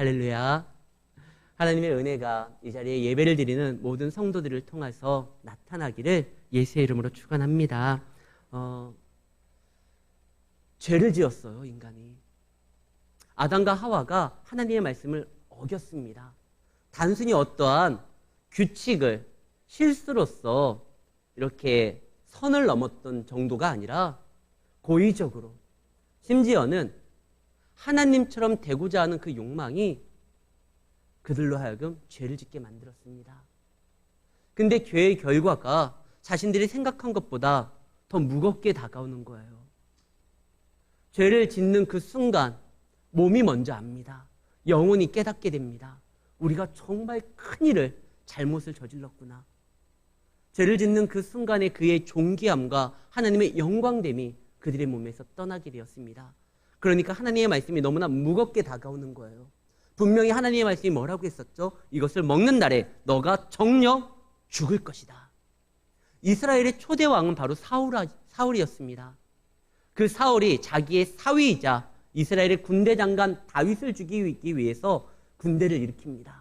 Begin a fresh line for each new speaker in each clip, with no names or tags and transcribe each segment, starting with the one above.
할렐루야. 하나님의 은혜가 이 자리에 예배를 드리는 모든 성도들을 통해서 나타나기를 예수의 이름으로 축원합니다. 죄를 지었어요, 인간이. 아담과 하와가 하나님의 말씀을 어겼습니다. 단순히 어떠한 규칙을 실수로서 이렇게 선을 넘었던 정도가 아니라 고의적으로, 심지어는 하나님처럼 되고자 하는 그 욕망이 그들로 하여금 죄를 짓게 만들었습니다. 근데 죄의 결과가 자신들이 생각한 것보다 더 무겁게 다가오는 거예요. 죄를 짓는 그 순간 몸이 먼저 압니다. 영혼이 깨닫게 됩니다. 우리가 정말 큰일을, 잘못을 저질렀구나. 죄를 짓는 그 순간에 그의 존귀함과 하나님의 영광됨이 그들의 몸에서 떠나게 되었습니다. 그러니까 하나님의 말씀이 너무나 무겁게 다가오는 거예요. 분명히 하나님의 말씀이 뭐라고 했었죠? 이것을 먹는 날에 너가 정녕 죽을 것이다. 이스라엘의 초대 왕은 바로 사울이었습니다. 그 사울이 자기의 사위이자 이스라엘의 군대 장관 다윗을 죽이기 위해서 군대를 일으킵니다.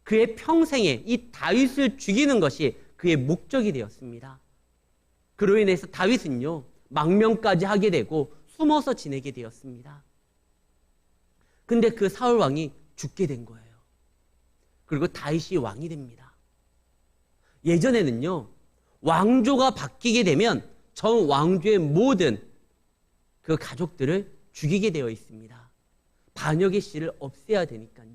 그의 평생에 이 다윗을 죽이는 것이 그의 목적이 되었습니다. 그로 인해서 다윗은요, 망명까지 하게 되고 숨어서 지내게 되었습니다. 근데 그 사울 왕이 죽게 된 거예요. 그리고 다윗이 왕이 됩니다. 예전에는요, 왕조가 바뀌게 되면 전 왕조의 모든 그 가족들을 죽이게 되어 있습니다. 반역의 씨를 없애야 되니까요.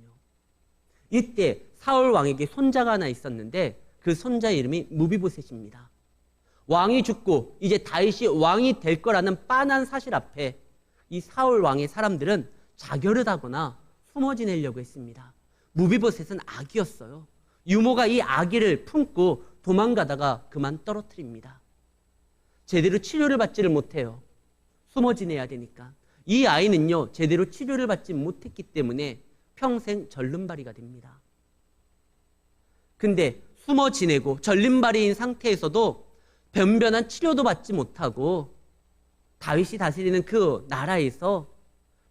이때 사울 왕에게 손자가 하나 있었는데 그 손자 이름이 무비보셋입니다. 왕이 죽고 이제 다윗이 왕이 될 거라는 빤한 사실 앞에 이 사울 왕의 사람들은 자결을 하거나 숨어 지내려고 했습니다. 무비보셋은 아기였어요. 유모가 이 아기를 품고 도망가다가 그만 떨어뜨립니다. 제대로 치료를 받지를 못해요. 숨어 지내야 되니까. 이 아이는요, 제대로 치료를 받지 못했기 때문에 평생 절름발이가 됩니다. 근데 숨어 지내고 절름발이인 상태에서도 변변한 치료도 받지 못하고 다윗이 다스리는 그 나라에서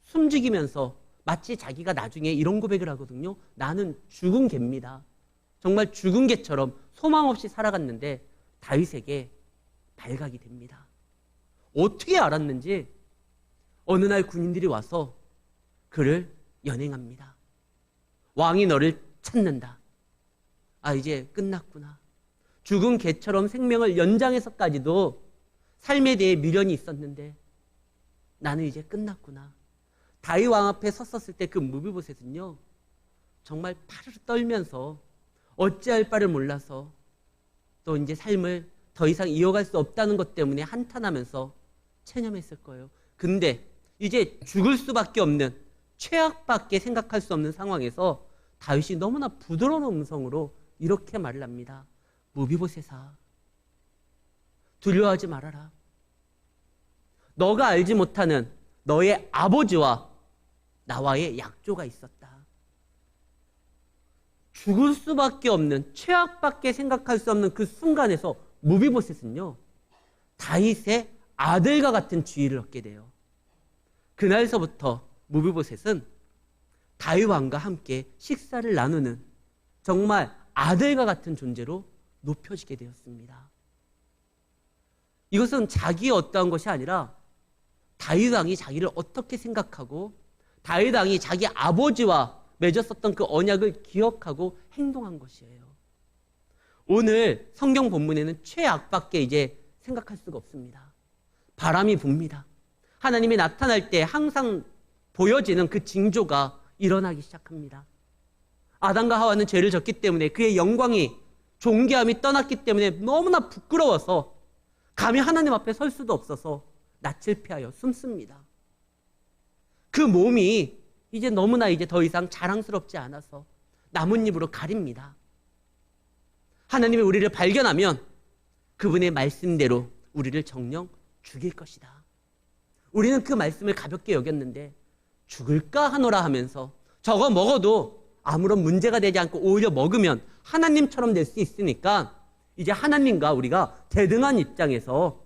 숨죽이면서 마치 자기가 나중에 이런 고백을 하거든요. 나는 죽은 개입니다. 정말 죽은 개처럼 소망 없이 살아갔는데 다윗에게 발각이 됩니다. 어떻게 알았는지 어느 날 군인들이 와서 그를 연행합니다. 왕이 너를 찾는다. 아, 이제 끝났구나. 죽은 개처럼 생명을 연장해서까지도 삶에 대해 미련이 있었는데 나는 이제 끝났구나. 다윗 왕 앞에 섰었을 때 그 무비보셋은요, 정말 파르르 떨면서 어찌할 바를 몰라서 또 이제 삶을 더 이상 이어갈 수 없다는 것 때문에 한탄하면서 체념했을 거예요. 근데 이제 죽을 수밖에 없는, 최악밖에 생각할 수 없는 상황에서 다윗이 너무나 부드러운 음성으로 이렇게 말을 합니다. 무비보셋아, 두려워하지 말아라. 너가 알지 못하는 너의 아버지와 나와의 약조가 있었다. 죽을 수밖에 없는, 최악밖에 생각할 수 없는 그 순간에서 무비보셋은요, 다윗의 아들과 같은 지위를 얻게 돼요. 그날서부터 무비보셋은 다윗 왕과 함께 식사를 나누는 정말 아들과 같은 존재로 높여지게 되었습니다. 이것은 자기의 어떠한 것이 아니라 다윗 왕이 자기를 어떻게 생각하고 다윗 왕이 자기 아버지와 맺었었던 그 언약을 기억하고 행동한 것이에요. 오늘 성경 본문에는 최악밖에 이제 생각할 수가 없습니다. 바람이 붑니다. 하나님이 나타날 때 항상 보여지는 그 징조가 일어나기 시작합니다. 아담과 하와는 죄를 졌기 때문에 그의 영광이, 존귀함이 떠났기 때문에 너무나 부끄러워서 감히 하나님 앞에 설 수도 없어서 낯을 피하여 숨습니다. 그 몸이 이제 너무나 이제 더 이상 자랑스럽지 않아서 나뭇잎으로 가립니다. 하나님이 우리를 발견하면 그분의 말씀대로 우리를 정녕 죽일 것이다. 우리는 그 말씀을 가볍게 여겼는데 죽을까 하노라 하면서 저거 먹어도 아무런 문제가 되지 않고 오히려 먹으면 하나님처럼 될 수 있으니까 이제 하나님과 우리가 대등한 입장에서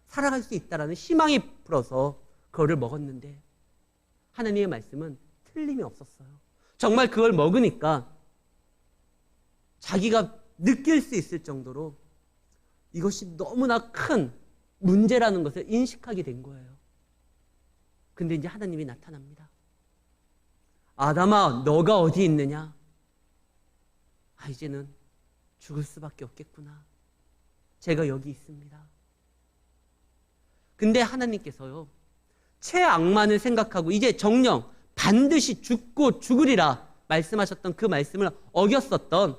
살아갈 수 있다라는 희망이 불어서 그거를 먹었는데 하나님의 말씀은 틀림이 없었어요. 정말 그걸 먹으니까 자기가 느낄 수 있을 정도로 이것이 너무나 큰 문제라는 것을 인식하게 된 거예요. 근데 이제 하나님이 나타납니다. 아담아, 너가 어디 있느냐? 이제는 죽을 수밖에 없겠구나. 제가 여기 있습니다. 근데 하나님께서요, 최악만을 생각하고 이제 정녕 반드시 죽고 죽으리라 말씀하셨던 그 말씀을 어겼었던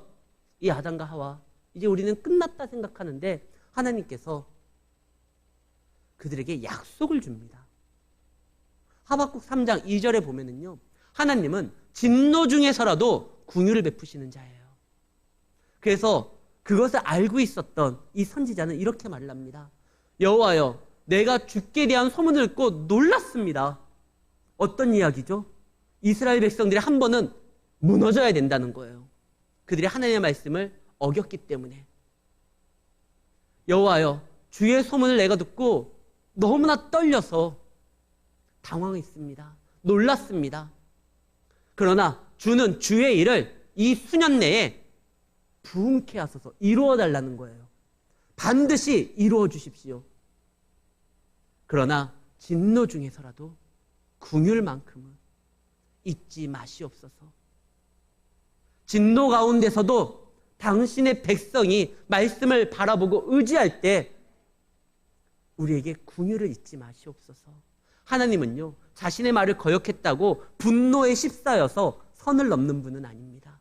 이 아담과 하와, 이제 우리는 끝났다 생각하는데 하나님께서 그들에게 약속을 줍니다. 하박국 3장 2절에 보면은요, 하나님은 진노 중에서라도 긍휼을 베푸시는 자예요. 그래서 그것을 알고 있었던 이 선지자는 이렇게 말을 합니다. 여호와여, 내가 주께 대한 소문을 듣고 놀랐습니다. 어떤 이야기죠? 이스라엘 백성들이 한 번은 무너져야 된다는 거예요. 그들이 하나님의 말씀을 어겼기 때문에. 여호와여, 주의 소문을 내가 듣고 너무나 떨려서 당황했습니다. 놀랐습니다. 그러나 주는 주의 일을 이 수년 내에 부흥케 하소서, 이루어달라는 거예요. 반드시 이루어 주십시오. 그러나 진노 중에서라도 긍휼만큼은 잊지 마시옵소서. 진노 가운데서도 당신의 백성이 말씀을 바라보고 의지할 때 우리에게 긍휼을 잊지 마시옵소서. 하나님은요, 자신의 말을 거역했다고 분노에 휩싸여서 선을 넘는 분은 아닙니다.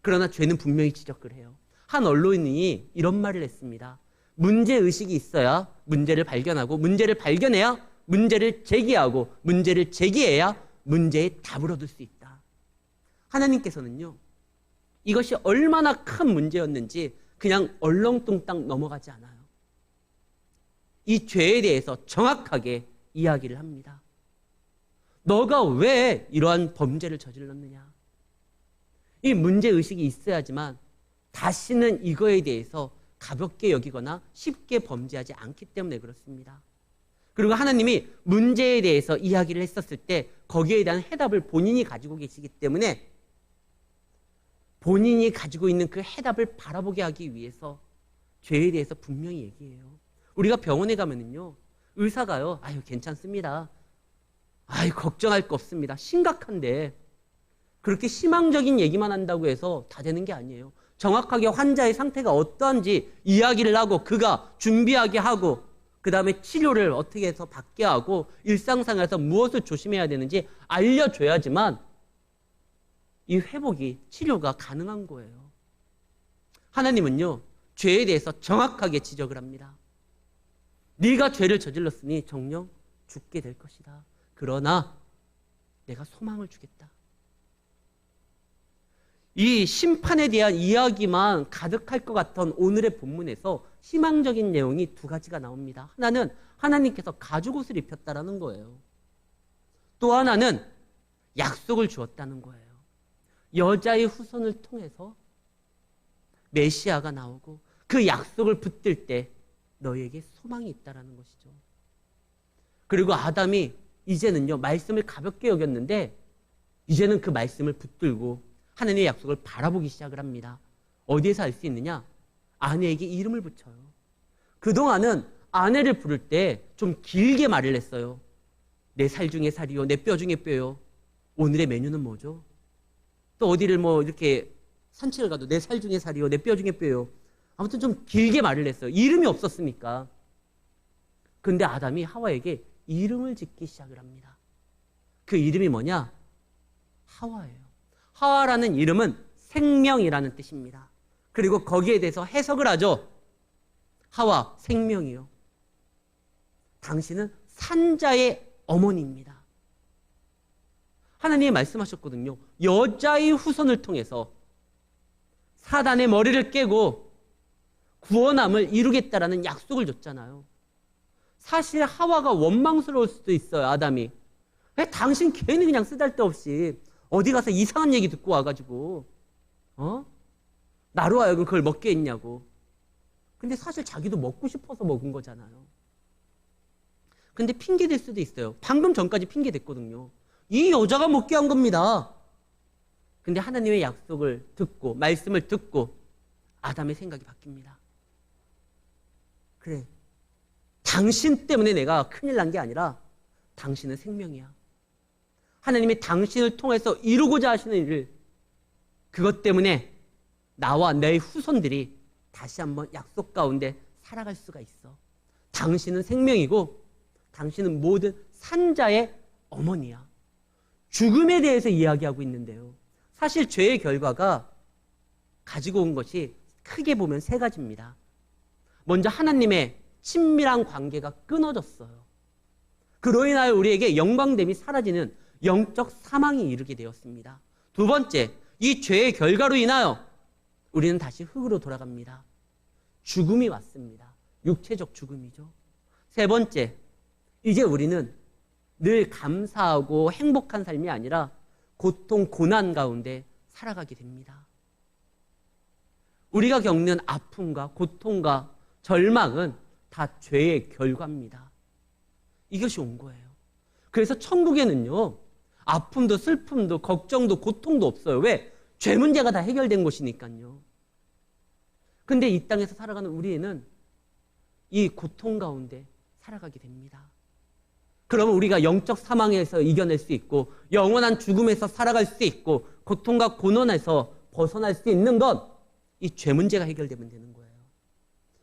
그러나 죄는 분명히 지적을 해요. 한 언론인이 이런 말을 했습니다. 문제의식이 있어야 문제를 발견하고, 문제를 발견해야 문제를 제기하고, 문제를 제기해야 문제에 답을 얻을 수 있다. 하나님께서는요, 이것이 얼마나 큰 문제였는지 그냥 얼렁뚱땅 넘어가지 않아요. 이 죄에 대해서 정확하게 이야기를 합니다. 너가 왜 이러한 범죄를 저질렀느냐? 이 문제의식이 있어야지만 다시는 이거에 대해서 가볍게 여기거나 쉽게 범죄하지 않기 때문에 그렇습니다. 그리고 하나님이 문제에 대해서 이야기를 했었을 때 거기에 대한 해답을 본인이 가지고 계시기 때문에 본인이 가지고 있는 그 해답을 바라보게 하기 위해서 죄에 대해서 분명히 얘기해요. 우리가 병원에 가면은요, 의사가요, 괜찮습니다. 걱정할 거 없습니다. 심각한데 그렇게 희망적인 얘기만 한다고 해서 다 되는 게 아니에요. 정확하게 환자의 상태가 어떠한지 이야기를 하고 그가 준비하게 하고 그 다음에 치료를 어떻게 해서 받게 하고 일상생활에서 무엇을 조심해야 되는지 알려줘야지만 이 회복이, 치료가 가능한 거예요. 하나님은요, 죄에 대해서 정확하게 지적을 합니다. 네가 죄를 저질렀으니 정녕 죽게 될 것이다. 그러나 내가 소망을 주겠다. 이 심판에 대한 이야기만 가득할 것 같던 오늘의 본문에서 희망적인 내용이 두 가지가 나옵니다. 하나는 하나님께서 가죽옷을 입혔다라는 거예요. 또 하나는 약속을 주었다는 거예요. 여자의 후손을 통해서 메시아가 나오고 그 약속을 붙들 때 너희에게 소망이 있다라는 것이죠. 그리고 아담이 이제는요, 말씀을 가볍게 여겼는데 이제는 그 말씀을 붙들고 하나님의 약속을 바라보기 시작을 합니다. 어디에서 알 수 있느냐? 아내에게 이름을 붙여요. 그동안은 아내를 부를 때 좀 길게 말을 했어요. 내 살 중에 살이요, 내 뼈 중에 뼈요. 오늘의 메뉴는 뭐죠? 또 어디를 이렇게 산책을 가도 내 살 중에 살이요, 내 뼈 중에 뼈요. 아무튼 좀 길게 말을 했어요. 이름이 없었으니까. 근데 아담이 하와에게 이름을 짓기 시작을 합니다. 그 이름이 뭐냐? 하와예요. 하와라는 이름은 생명이라는 뜻입니다. 그리고 거기에 대해서 해석을 하죠. 하와, 생명이요. 당신은 산자의 어머니입니다. 하나님이 말씀하셨거든요. 여자의 후손을 통해서 사단의 머리를 깨고 구원함을 이루겠다라는 약속을 줬잖아요. 사실 하와가 원망스러울 수도 있어요. 아담이. 왜 당신 괜히 그냥 쓰잘데없이 어디 가서 이상한 얘기 듣고 와가지고 나로 하여금 그걸 먹게 했냐고. 근데 사실 자기도 먹고 싶어서 먹은 거잖아요. 근데 핑계 댈 수도 있어요. 방금 전까지 핑계 댔거든요. 이 여자가 먹게 한 겁니다. 근데 하나님의 약속을 듣고 말씀을 듣고 아담의 생각이 바뀝니다. 그래, 당신 때문에 내가 큰일 난 게 아니라 당신은 생명이야. 하나님이 당신을 통해서 이루고자 하시는 일을, 그것 때문에 나와 내 후손들이 다시 한번 약속 가운데 살아갈 수가 있어. 당신은 생명이고 당신은 모든 산자의 어머니야. 죽음에 대해서 이야기하고 있는데요. 사실 죄의 결과가 가지고 온 것이 크게 보면 세 가지입니다. 먼저 하나님의 친밀한 관계가 끊어졌어요. 그로 인하여 우리에게 영광됨이 사라지는 영적 사망이 이르게 되었습니다. 두 번째, 이 죄의 결과로 인하여 우리는 다시 흙으로 돌아갑니다. 죽음이 왔습니다. 육체적 죽음이죠. 세 번째, 이제 우리는 늘 감사하고 행복한 삶이 아니라 고통, 고난 가운데 살아가게 됩니다. 우리가 겪는 아픔과 고통과 절망은 다 죄의 결과입니다. 이것이 온 거예요. 그래서 천국에는요, 아픔도 슬픔도 걱정도 고통도 없어요. 왜? 죄 문제가 다 해결된 곳이니까요. 근데 이 땅에서 살아가는 우리는 이 고통 가운데 살아가게 됩니다. 그러면 우리가 영적 사망에서 이겨낼 수 있고 영원한 죽음에서 살아갈 수 있고 고통과 고난에서 벗어날 수 있는 건 이 죄 문제가 해결되면 되는 거예요.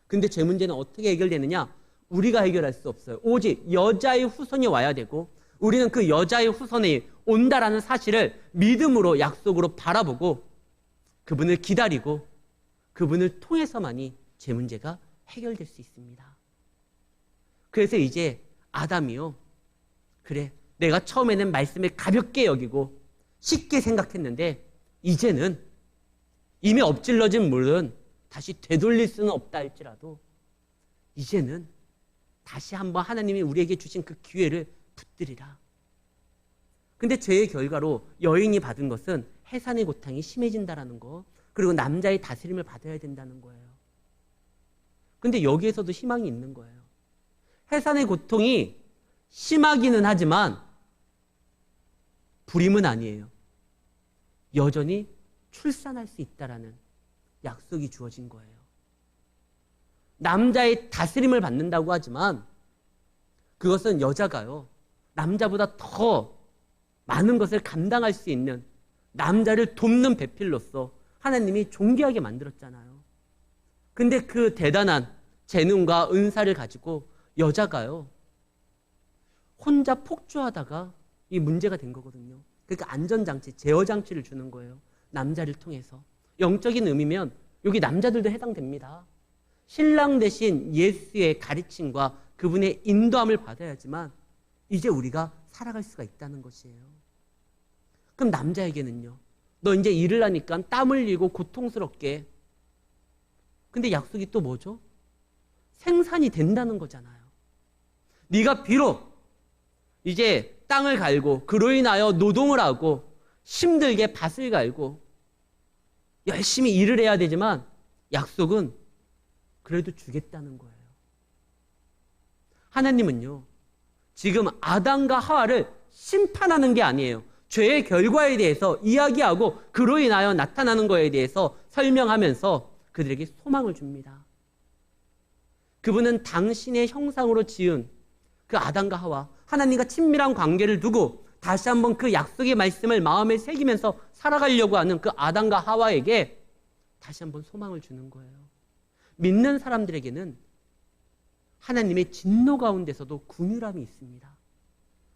근데 죄 문제는 어떻게 해결되느냐? 우리가 해결할 수 없어요. 오직 여자의 후손이 와야 되고 우리는 그 여자의 후손이 온다라는 사실을 믿음으로 약속으로 바라보고 그분을 기다리고 그분을 통해서만이 죄 문제가 해결될 수 있습니다. 그래서 이제 아담이요, 그래, 내가 처음에는 말씀을 가볍게 여기고 쉽게 생각했는데 이제는 이미 엎질러진 물은 다시 되돌릴 수는 없다 할지라도 이제는 다시 한번 하나님이 우리에게 주신 그 기회를 붙들이라. 근데 죄의 결과로 여인이 받은 것은 해산의 고통이 심해진다라는 거, 그리고 남자의 다스림을 받아야 된다는 거예요. 근데 여기에서도 희망이 있는 거예요. 해산의 고통이 심하기는 하지만 불임은 아니에요. 여전히 출산할 수 있다라는 약속이 주어진 거예요. 남자의 다스림을 받는다고 하지만 그것은 여자가요, 남자보다 더 많은 것을 감당할 수 있는 남자를 돕는 배필로서 하나님이 존귀하게 만들었잖아요. 근데 그 대단한 재능과 은사를 가지고 여자가요, 혼자 폭주하다가 이 문제가 된 거거든요. 그러니까 안전장치, 제어장치를 주는 거예요. 남자를 통해서. 영적인 의미면 여기 남자들도 해당됩니다. 신랑 대신 예수의 가르침과 그분의 인도함을 받아야지만 이제 우리가 살아갈 수가 있다는 것이에요. 그럼 남자에게는요, 너 이제 일을 하니까 땀 흘리고 고통스럽게. 근데 약속이 또 뭐죠? 생산이 된다는 거잖아요. 네가 비록 이제 땅을 갈고 그로 인하여 노동을 하고 힘들게 밭을 갈고 열심히 일을 해야 되지만 약속은 그래도 주겠다는 거예요. 하나님은요, 지금 아담과 하와를 심판하는 게 아니에요. 죄의 결과에 대해서 이야기하고 그로 인하여 나타나는 것에 대해서 설명하면서 그들에게 소망을 줍니다. 그분은 당신의 형상으로 지은 그 아담과 하와, 하나님과 친밀한 관계를 두고 다시 한번 그 약속의 말씀을 마음에 새기면서 살아가려고 하는 그 아담과 하와에게 다시 한번 소망을 주는 거예요. 믿는 사람들에게는 하나님의 진노 가운데서도 긍휼함이 있습니다.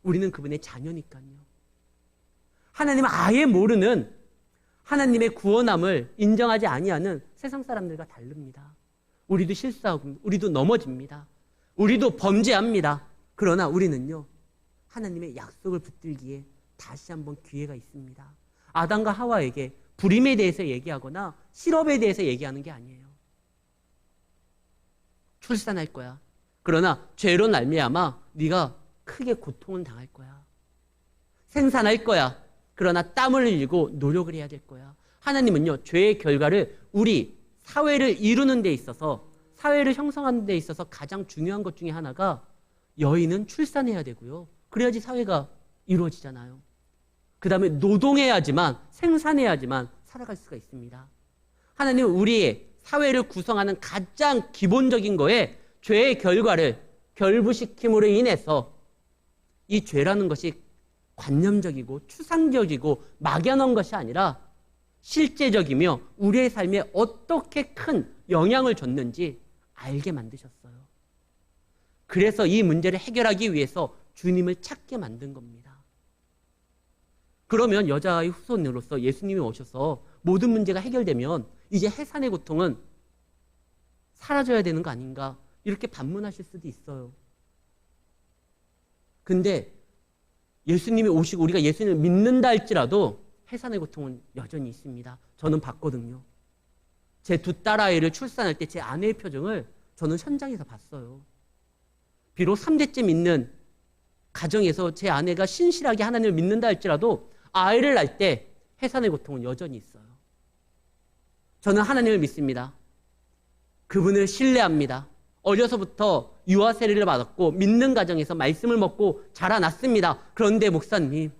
우리는 그분의 자녀니까요. 하나님은 아예 모르는 하나님의 구원함을 인정하지 아니하는 세상 사람들과 다릅니다. 우리도 실수하고 우리도 넘어집니다. 우리도 범죄합니다. 그러나 우리는요, 하나님의 약속을 붙들기에 다시 한번 기회가 있습니다. 아담과 하와에게 불임에 대해서 얘기하거나 실업에 대해서 얘기하는 게 아니에요. 출산할 거야. 그러나 죄로 말미암아 네가 크게 고통을 당할 거야. 생산할 거야. 그러나 땀을 흘리고 노력을 해야 될 거야. 하나님은요, 죄의 결과를 우리 사회를 이루는 데 있어서, 사회를 형성하는 데 있어서 가장 중요한 것 중에 하나가 여인은 출산해야 되고요. 그래야지 사회가 이루어지잖아요. 그 다음에 노동해야지만, 생산해야지만 살아갈 수가 있습니다. 하나님은 우리의 사회를 구성하는 가장 기본적인 거에 죄의 결과를 결부시킴으로 인해서 이 죄라는 것이 관념적이고 추상적이고 막연한 것이 아니라 실제적이며 우리의 삶에 어떻게 큰 영향을 줬는지 알게 만드셨어요. 그래서 이 문제를 해결하기 위해서 주님을 찾게 만든 겁니다. 그러면 여자의 후손으로서 예수님이 오셔서 모든 문제가 해결되면 이제 해산의 고통은 사라져야 되는 거 아닌가, 이렇게 반문하실 수도 있어요. 근데 예수님이 오시고 우리가 예수님을 믿는다 할지라도 해산의 고통은 여전히 있습니다. 저는 봤거든요. 제 두 딸아이를 출산할 때 제 아내의 표정을 저는 현장에서 봤어요. 비록 3대째 믿는 가정에서 제 아내가 신실하게 하나님을 믿는다 할지라도 아이를 낳을 때 해산의 고통은 여전히 있어요. 저는 하나님을 믿습니다. 그분을 신뢰합니다. 어려서부터 유아 세례를 받았고 믿는 가정에서 말씀을 먹고 자라났습니다. 그런데 목사님,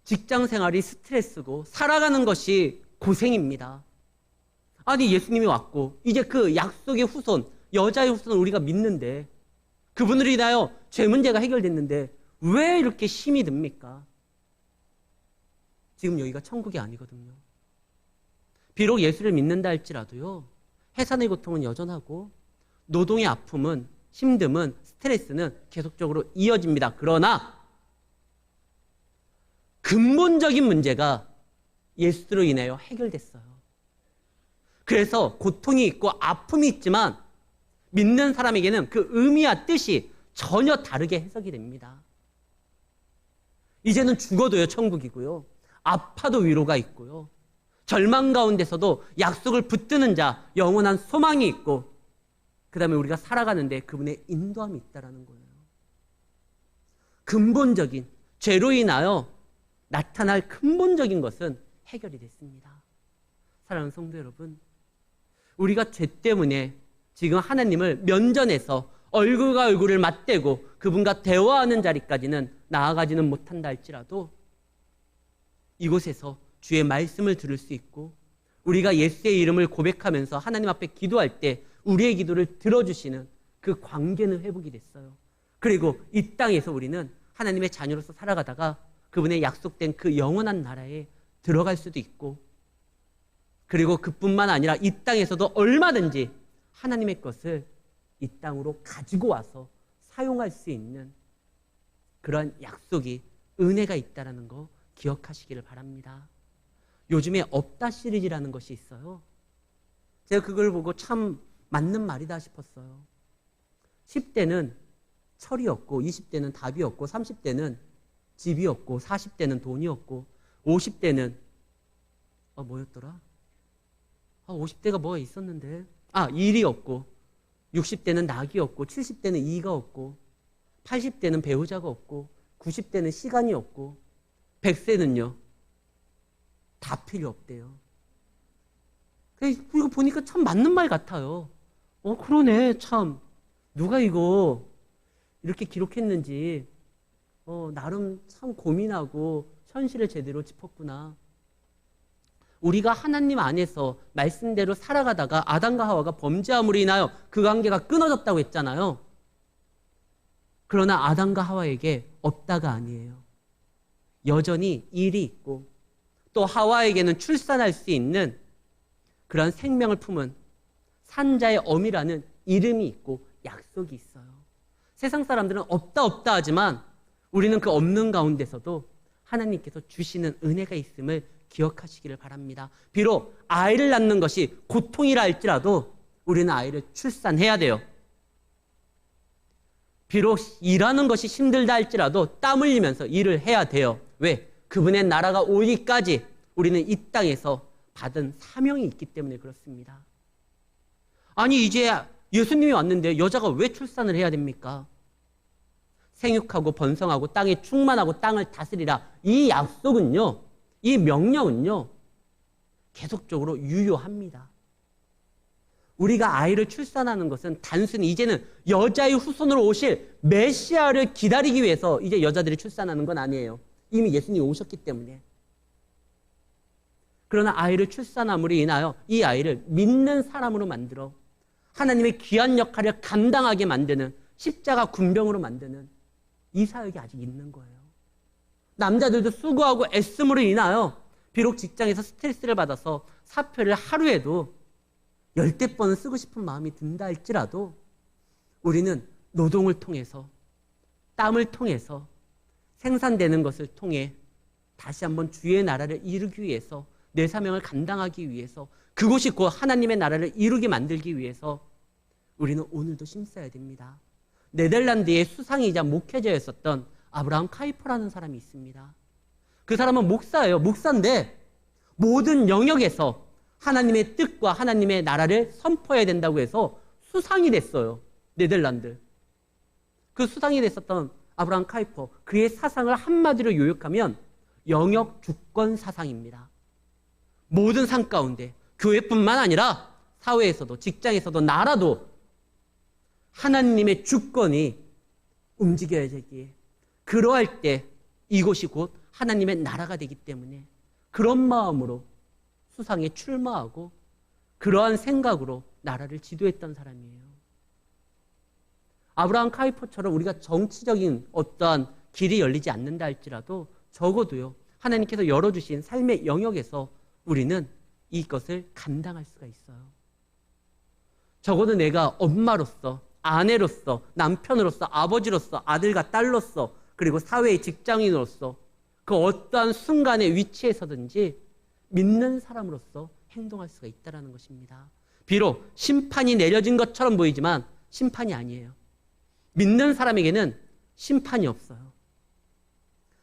직장 생활이 스트레스고 살아가는 것이 고생입니다. 아니, 예수님이 왔고 이제 그 약속의 후손, 여자의 후손을 우리가 믿는데 그분으로 인하여 죄 문제가 해결됐는데 왜 이렇게 힘이 듭니까? 지금 여기가 천국이 아니거든요. 비록 예수를 믿는다 할지라도요, 해산의 고통은 여전하고 노동의 아픔은, 힘듦은, 스트레스는 계속적으로 이어집니다. 그러나 근본적인 문제가 예수로 인하여 해결됐어요. 그래서 고통이 있고 아픔이 있지만 믿는 사람에게는 그 의미와 뜻이 전혀 다르게 해석이 됩니다. 이제는 죽어도요 천국이고요, 아파도 위로가 있고요, 절망 가운데서도 약속을 붙드는 자, 영원한 소망이 있고, 그 다음에 우리가 살아가는데 그분의 인도함이 있다는 거예요. 근본적인, 죄로 인하여 나타날 근본적인 것은 해결이 됐습니다. 사랑하는 성도 여러분, 우리가 죄 때문에 지금 하나님을 면전에서 얼굴과 얼굴을 맞대고 그분과 대화하는 자리까지는 나아가지는 못한다 할지라도 이곳에서 주의 말씀을 들을 수 있고 우리가 예수의 이름을 고백하면서 하나님 앞에 기도할 때 우리의 기도를 들어주시는 그 관계는 회복이 됐어요. 그리고 이 땅에서 우리는 하나님의 자녀로서 살아가다가 그분의 약속된 그 영원한 나라에 들어갈 수도 있고, 그리고 그뿐만 아니라 이 땅에서도 얼마든지 하나님의 것을 이 땅으로 가지고 와서 사용할 수 있는 그런 약속이, 은혜가 있다는 거 기억하시기를 바랍니다. 요즘에 없다 시리즈라는 것이 있어요. 제가 그걸 보고 참 맞는 말이다 싶었어요. 10대는 철이 없고, 20대는 답이 없고, 30대는 집이 없고, 40대는 돈이 없고, 50대는 뭐였더라? 50대가 뭐가 있었는데, 일이 없고, 60대는 낙이 없고, 70대는 이가 없고, 80대는 배우자가 없고, 90대는 시간이 없고, 100세는요 다 필요 없대요. 이거 보니까 참 맞는 말 같아요. 그러네, 참. 누가 이거 이렇게 기록했는지 나름 참 고민하고 현실을 제대로 짚었구나. 우리가 하나님 안에서 말씀대로 살아가다가 아담과 하와가 범죄함으로 인하여 그 관계가 끊어졌다고 했잖아요. 그러나 아담과 하와에게 없다가 아니에요. 여전히 일이 있고 또 하와에게는 출산할 수 있는 그런 생명을 품은 산자의 어미라는 이름이 있고 약속이 있어요. 세상 사람들은 없다 하지만 우리는 그 없는 가운데서도 하나님께서 주시는 은혜가 있음을 기억하시기를 바랍니다. 비록 아이를 낳는 것이 고통이라 할지라도 우리는 아이를 출산해야 돼요. 비록 일하는 것이 힘들다 할지라도 땀 흘리면서 일을 해야 돼요. 왜? 그분의 나라가 오기까지 우리는 이 땅에서 받은 사명이 있기 때문에 그렇습니다. 아니, 이제 예수님이 왔는데 여자가 왜 출산을 해야 됩니까? 생육하고 번성하고 땅에 충만하고 땅을 다스리라. 이 약속은요, 이 명령은요, 계속적으로 유효합니다. 우리가 아이를 출산하는 것은 단순히 이제는 여자의 후손으로 오실 메시아를 기다리기 위해서 이제 여자들이 출산하는 건 아니에요. 이미 예수님이 오셨기 때문에. 그러나 아이를 출산함으로 인하여 이 아이를 믿는 사람으로 만들어 하나님의 귀한 역할을 감당하게 만드는, 십자가 군병으로 만드는 이 사역이 아직 있는 거예요. 남자들도 수고하고 애씀으로 인하여 비록 직장에서 스트레스를 받아서 사표를 하루에도 10대 번은 쓰고 싶은 마음이 든다 할지라도 우리는 노동을 통해서, 땀을 통해서, 생산되는 것을 통해 다시 한번 주의 나라를 이루기 위해서, 내 사명을 감당하기 위해서, 그곳이 곧 하나님의 나라를 이루게 만들기 위해서 우리는 오늘도 힘써야 됩니다. 네덜란드의 수상이자 목회자였었던 아브라함 카이퍼라는 사람이 있습니다. 그 사람은 목사예요. 목사인데 모든 영역에서 하나님의 뜻과 하나님의 나라를 선포해야 된다고 해서 수상이 됐어요. 네덜란드. 그 수상이 됐었던 아브라함 카이퍼, 그의 사상을 한마디로 요약하면 영역 주권 사상입니다. 모든 상 가운데 교회뿐만 아니라 사회에서도, 직장에서도, 나라도 하나님의 주권이 움직여야 되기에, 그러할 때 이곳이 곧 하나님의 나라가 되기 때문에 그런 마음으로 수상에 출마하고 그러한 생각으로 나라를 지도했던 사람이에요. 아브라함 카이퍼처럼 우리가 정치적인 어떠한 길이 열리지 않는다 할지라도 적어도요, 하나님께서 열어주신 삶의 영역에서 우리는 이것을 감당할 수가 있어요. 적어도 내가 엄마로서, 아내로서, 남편으로서, 아버지로서, 아들과 딸로서, 그리고 사회의 직장인으로서 그 어떠한 순간의 위치에서든지 믿는 사람으로서 행동할 수가 있다는 것입니다. 비록 심판이 내려진 것처럼 보이지만 심판이 아니에요. 믿는 사람에게는 심판이 없어요.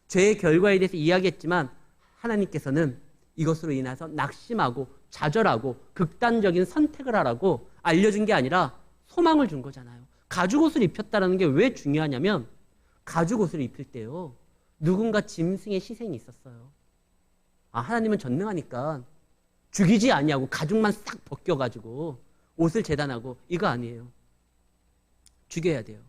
죄의 결과에 대해서 이야기했지만 하나님께서는 이것으로 인해서 낙심하고 좌절하고 극단적인 선택을 하라고 알려준 게 아니라 소망을 준 거잖아요. 가죽옷을 입혔다는 게 왜 중요하냐면 가죽옷을 입힐 때요, 누군가 짐승의 희생이 있었어요. 하나님은 전능하니까 죽이지 아니하고 가죽만 싹 벗겨가지고 옷을 재단하고, 이거 아니에요. 죽여야 돼요.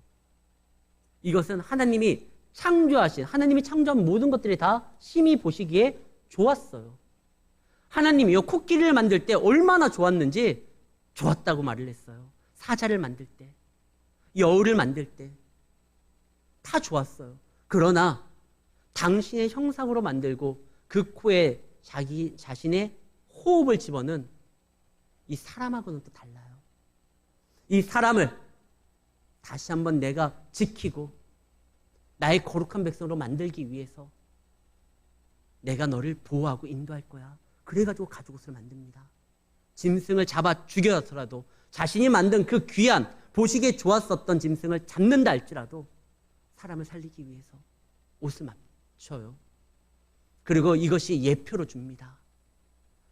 이것은 하나님이 창조하신, 하나님이 창조한 모든 것들이 다 심히 보시기에 좋았어요. 하나님이요, 코끼리를 만들 때 얼마나 좋았는지 좋았다고 말을 했어요. 사자를 만들 때, 여우를 만들 때 다 좋았어요. 그러나 당신의 형상으로 만들고 그 코에 자기 자신의 호흡을 집어넣은 이 사람하고는 또 달라요. 이 사람을 다시 한번 내가 지키고 나의 거룩한 백성으로 만들기 위해서 내가 너를 보호하고 인도할 거야. 그래가지고 가죽옷을 만듭니다. 짐승을 잡아 죽여서라도 자신이 만든 그 귀한, 보시기에 좋았었던 짐승을 잡는다 할지라도 사람을 살리기 위해서 옷을 맞춰요. 그리고 이것이 예표로 줍니다.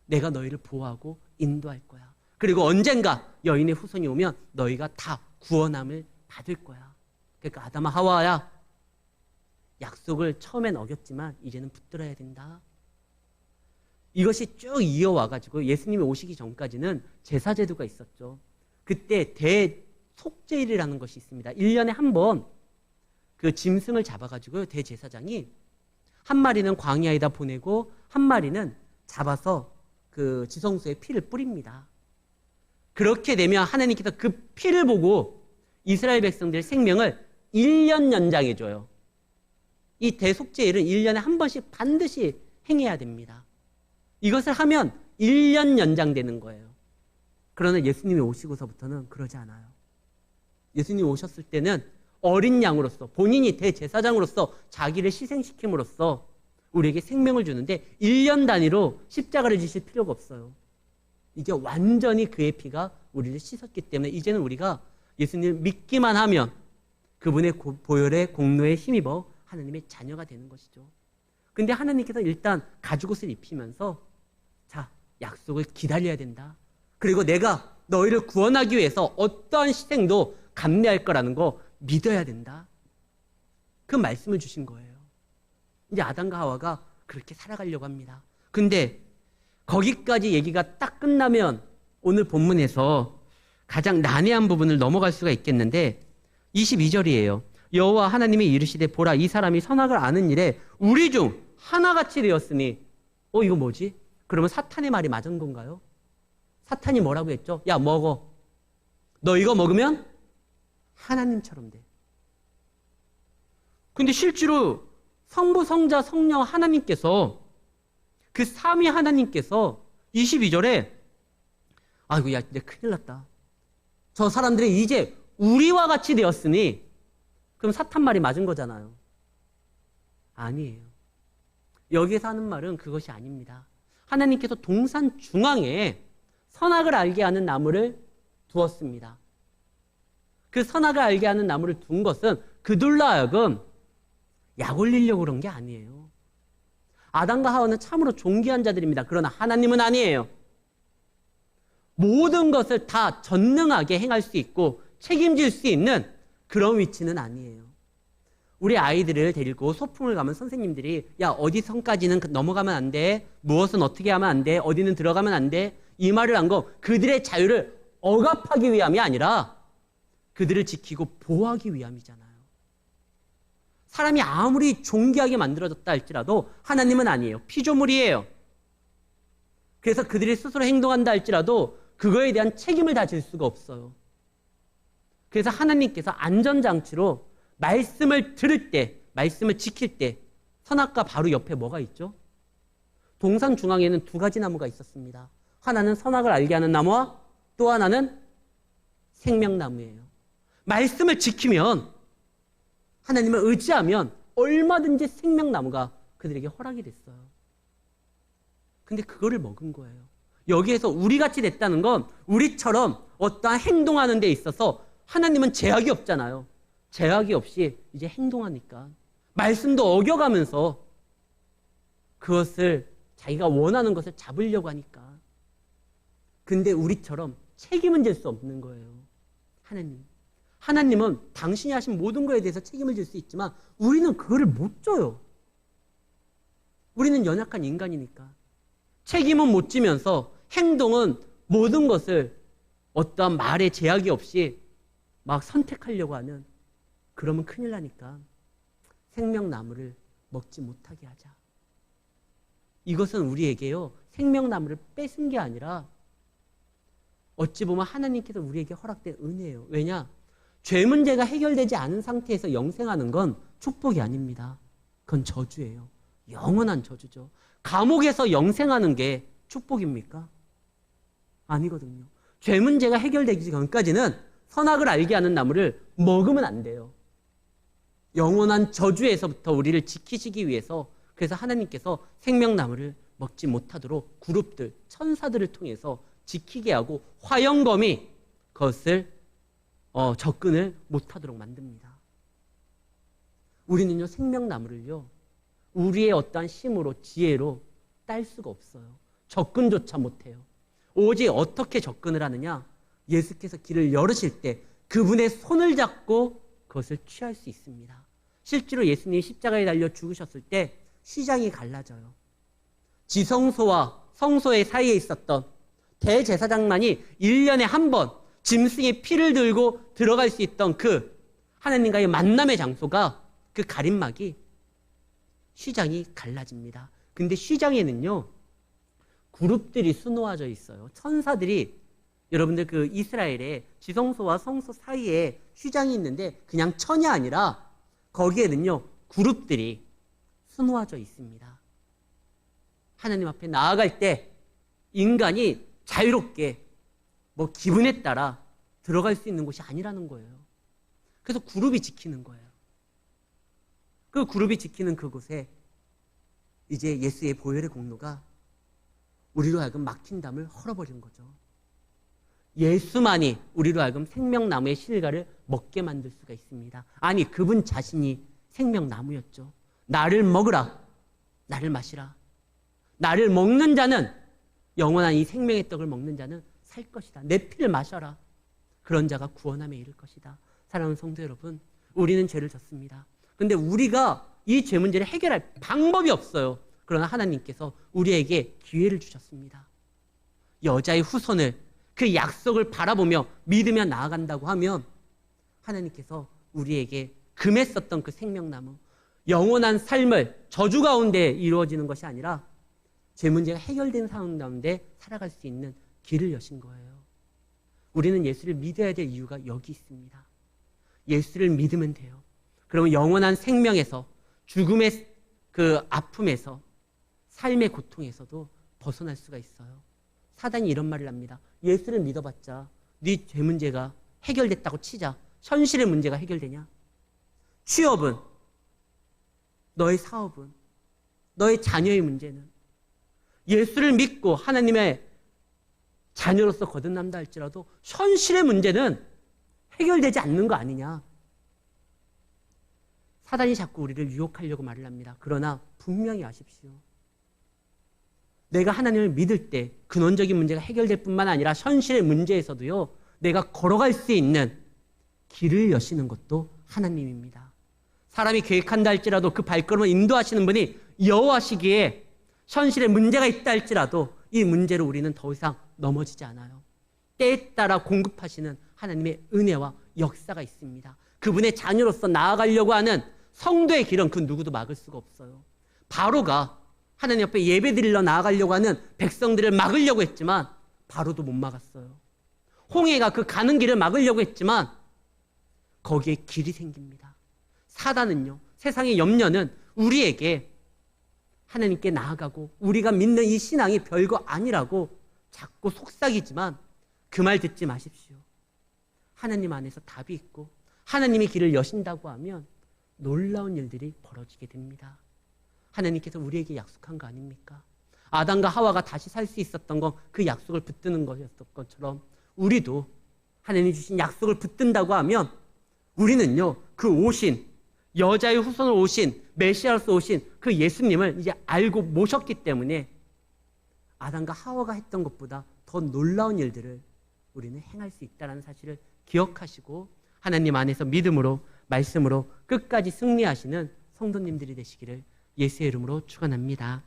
내가 너희를 보호하고 인도할 거야. 그리고 언젠가 여인의 후손이 오면 너희가 다 구원함을 받을 거야. 그러니까 아담아, 하와야, 약속을 처음엔 어겼지만 이제는 붙들어야 된다. 이것이 쭉 이어와가지고 예수님이 오시기 전까지는 제사제도가 있었죠. 그때 대속죄일이라는 것이 있습니다. 1년에 한 번 그 짐승을 잡아가지고 대제사장이 한 마리는 광야에다 보내고 한 마리는 잡아서 그 지성소에 피를 뿌립니다. 그렇게 되면 하나님께서 그 피를 보고 이스라엘 백성들의 생명을 1년 연장해줘요. 이 대속죄일은 1년에 한 번씩 반드시 행해야 됩니다. 이것을 하면 1년 연장되는 거예요. 그러나 예수님이 오시고서부터는 그러지 않아요. 예수님이 오셨을 때는 어린 양으로서, 본인이 대제사장으로서 자기를 희생시킴으로써 우리에게 생명을 주는데 1년 단위로 십자가를 지실 필요가 없어요. 이게 완전히 그의 피가 우리를 씻었기 때문에 이제는 우리가 예수님을 믿기만 하면 그분의 보혈의 공로에 힘입어 하나님의 자녀가 되는 것이죠. 근데 하나님께서 일단 가죽옷을 입히면서 자, 약속을 기다려야 된다. 그리고 내가 너희를 구원하기 위해서 어떠한 희생도 감내할 거라는 거 믿어야 된다. 그 말씀을 주신 거예요. 이제 아담과 하와가 그렇게 살아가려고 합니다. 근데 거기까지 얘기가 딱 끝나면 오늘 본문에서 가장 난해한 부분을 넘어갈 수가 있겠는데 22절이에요. 여호와 하나님이 이르시되 보라 이 사람이 선악을 아는 일에 우리 중 하나같이 되었으니 이거 뭐지? 그러면 사탄의 말이 맞은 건가요? 사탄이 뭐라고 했죠? 야 먹어. 너 이거 먹으면 하나님처럼 돼. 근데 실제로 성부, 성자, 성령 하나님께서 그 삼위 하나님께서 22절에 아이고 야 이제 큰일 났다. 저 사람들이 이제 우리와 같이 되었으니 그럼 사탄 말이 맞은 거잖아요. 아니에요. 여기서 하는 말은 그것이 아닙니다. 하나님께서 동산 중앙에 선악을 알게 하는 나무를 두었습니다. 그 선악을 알게 하는 나무를 둔 것은 그들로 하여금 약 올리려고 그런 게 아니에요. 아담과 하와는 참으로 존귀한 자들입니다. 그러나 하나님은 아니에요. 모든 것을 다 전능하게 행할 수 있고 책임질 수 있는 그런 위치는 아니에요. 우리 아이들을 데리고 소풍을 가면 선생님들이 야 어디 선까지는 넘어가면 안 돼. 무엇은 어떻게 하면 안 돼. 어디는 들어가면 안 돼. 이 말을 한 거 그들의 자유를 억압하기 위함이 아니라 그들을 지키고 보호하기 위함이잖아요. 사람이 아무리 존귀하게 만들어졌다 할지라도 하나님은 아니에요. 피조물이에요. 그래서 그들이 스스로 행동한다 할지라도 그거에 대한 책임을 다 질 수가 없어요. 그래서 하나님께서 안전장치로 말씀을 들을 때, 말씀을 지킬 때 선악과 바로 옆에 뭐가 있죠? 동산 중앙에는 두 가지 나무가 있었습니다. 하나는 선악을 알게 하는 나무와 또 하나는 생명나무예요. 말씀을 지키면 하나님을 의지하면 얼마든지 생명나무가 그들에게 허락이 됐어요. 근데 그거를 먹은 거예요. 여기에서 우리같이 됐다는 건 우리처럼 어떠한 행동하는 데 있어서 하나님은 제약이 없잖아요. 제약이 없이 이제 행동하니까 말씀도 어겨가면서 그것을 자기가 원하는 것을 잡으려고 하니까. 근데 우리처럼 책임은 질 수 없는 거예요. 하나님은 당신이 하신 모든 것에 대해서 책임을 질 수 있지만 우리는 그거를 못 져요. 우리는 연약한 인간이니까. 책임은 못 지면서 행동은 모든 것을 어떠한 말의 제약이 없이 막 선택하려고 하는, 그러면 큰일 나니까 생명나무를 먹지 못하게 하자. 이것은 우리에게요, 생명나무를 뺏은 게 아니라 어찌 보면 하나님께서 우리에게 허락된 은혜예요. 왜냐? 죄 문제가 해결되지 않은 상태에서 영생하는 건 축복이 아닙니다. 그건 저주예요. 영원한 저주죠. 감옥에서 영생하는 게 축복입니까? 아니거든요. 죄 문제가 해결되기 전까지는 선악을 알게 하는 나무를 먹으면 안 돼요. 영원한 저주에서부터 우리를 지키시기 위해서, 그래서 하나님께서 생명나무를 먹지 못하도록 그룹들, 천사들을 통해서 지키게 하고 화영검이 그것을 접근을 못하도록 만듭니다. 우리는요, 생명나무를요, 우리의 어떠한 힘으로, 지혜로 딸 수가 없어요. 접근조차 못해요. 오직 어떻게 접근을 하느냐? 예수께서 길을 열으실 때 그분의 손을 잡고 그것을 취할 수 있습니다. 실제로 예수님이 십자가에 달려 죽으셨을 때 시장이 갈라져요. 지성소와 성소의 사이에 있었던 대제사장만이 1년에 한 번 짐승의 피를 들고 들어갈 수 있던 그 하나님과의 만남의 장소가, 그 가림막이, 휘장이 갈라집니다. 근데 휘장에는요, 그룹들이 수놓아져 있어요. 천사들이, 여러분들 그 이스라엘의 지성소와 성소 사이에 휘장이 있는데 그냥 천이 아니라 거기에는요, 그룹들이 수놓아져 있습니다. 하나님 앞에 나아갈 때 인간이 자유롭게 뭐 기분에 따라 들어갈 수 있는 곳이 아니라는 거예요. 그래서 그룹이 지키는 거예요. 그 그룹이 지키는 그곳에 이제 예수의 보혈의 공로가 우리로 하여금 막힌 담을 헐어버린 거죠. 예수만이 우리로 하여금 생명나무의 실과를 먹게 만들 수가 있습니다. 아니, 그분 자신이 생명나무였죠. 나를 먹으라, 나를 마시라. 나를 먹는 자는, 영원한 이 생명의 떡을 먹는 자는 살 것이다. 내 피를 마셔라. 그런 자가 구원함에 이를 것이다. 사랑하는 성도 여러분, 우리는 죄를 졌습니다. 근데 우리가 이 죄 문제를 해결할 방법이 없어요. 그러나 하나님께서 우리에게 기회를 주셨습니다. 여자의 후손을, 그 약속을 바라보며 믿으며 나아간다고 하면 하나님께서 우리에게 금에 썼던 그 생명나무, 영원한 삶을 저주 가운데 이루어지는 것이 아니라 제 문제가 해결된 상황 가운데 살아갈 수 있는 길을 여신 거예요. 우리는 예수를 믿어야 될 이유가 여기 있습니다. 예수를 믿으면 돼요. 그러면 영원한 생명에서, 죽음의 그 아픔에서, 삶의 고통에서도 벗어날 수가 있어요. 사단이 이런 말을 합니다. 예수를 믿어봤자 네 죄 문제가 해결됐다고 치자. 현실의 문제가 해결되냐? 취업은, 너의 사업은, 너의 자녀의 문제는 예수를 믿고 하나님의 자녀로서 거듭난다 할지라도 현실의 문제는 해결되지 않는 거 아니냐. 사단이 자꾸 우리를 유혹하려고 말을 합니다. 그러나 분명히 아십시오. 내가 하나님을 믿을 때 근원적인 문제가 해결될 뿐만 아니라 현실의 문제에서도요, 내가 걸어갈 수 있는 길을 여시는 것도 하나님입니다. 사람이 계획한다 할지라도 그 발걸음을 인도하시는 분이 여호와시기에 현실에 문제가 있다 할지라도 이 문제로 우리는 더 이상 넘어지지 않아요. 때에 따라 공급하시는 하나님의 은혜와 역사가 있습니다. 그분의 자녀로서 나아가려고 하는 성도의 길은 그 누구도 막을 수가 없어요. 바로가 하나님 옆에 예배드리러 나아가려고 하는 백성들을 막으려고 했지만 바로도 못 막았어요. 홍해가 그 가는 길을 막으려고 했지만 거기에 길이 생깁니다. 사단은요, 세상의 염려는 우리에게 하나님께 나아가고 우리가 믿는 이 신앙이 별거 아니라고 자꾸 속삭이지만 그 말 듣지 마십시오. 하나님 안에서 답이 있고 하나님의 길을 여신다고 하면 놀라운 일들이 벌어지게 됩니다. 하나님께서 우리에게 약속한 거 아닙니까? 아담과 하와가 다시 살 수 있었던 건 그 약속을 붙드는 것이었던 것처럼 우리도 하나님 주신 약속을 붙든다고 하면 우리는요, 그 오신, 여자의 후손으로 오신, 메시아로서 오신 그 예수님을 이제 알고 모셨기 때문에 아담과 하와가 했던 것보다 더 놀라운 일들을 우리는 행할 수 있다는 사실을 기억하시고 하나님 안에서 믿음으로, 말씀으로 끝까지 승리하시는 성도님들이 되시기를 예수의 이름으로 축원합니다.